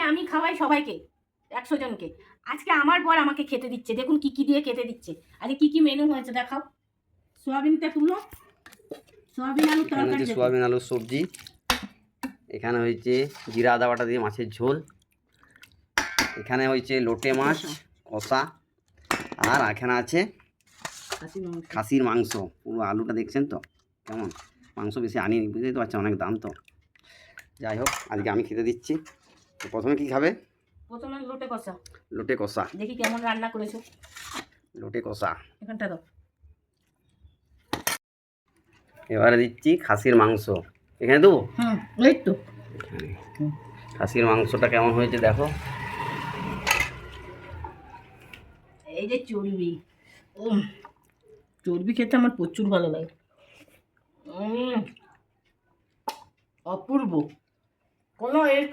আমি খাওয়াই সবাইকে, 100 জনকে। আজকে আমার বর আমাকে খেতে দিচ্ছে। দেখুন কি কি দিয়ে খেতে দিচ্ছে। আজকে কি কি মেনু হয়েছে দেখাও। সোয়াবিনটা তুলো, সোয়াবিন আলু তরকারি। সোয়াবিন আলুর সবজি। এখানে হয়েছে জিরা আদা বাটা দিয়ে মাছের ঝোল। এখানে হয়েছে লোটে মাছ কষা। আর এখানে আছে খাসির মাংস। পুরো আলুটা দেখছেন তো কেমন, মাংস বেশি আনিনি, বুঝতেই তো পারছেন অনেক দাম তো। যাই হোক, আজকে আমি খেতে দিচ্ছি। তো প্রথমে কি খাবে? প্রথমে লোটে কষা। লোটে কষা, দেখি কেমন রান্না করেছো। লোটে কষা এখানটা দাও। এবারে দিচ্ছি খাসির মাংস। এখানে দেবো? এই তো খাসির মাংসটা কেমন হয়েছে দেখো। এই যে চর্বি, চর্বি খেতে আমার প্রচুর ভালো লাগে। অপূর্ব, কোনো এর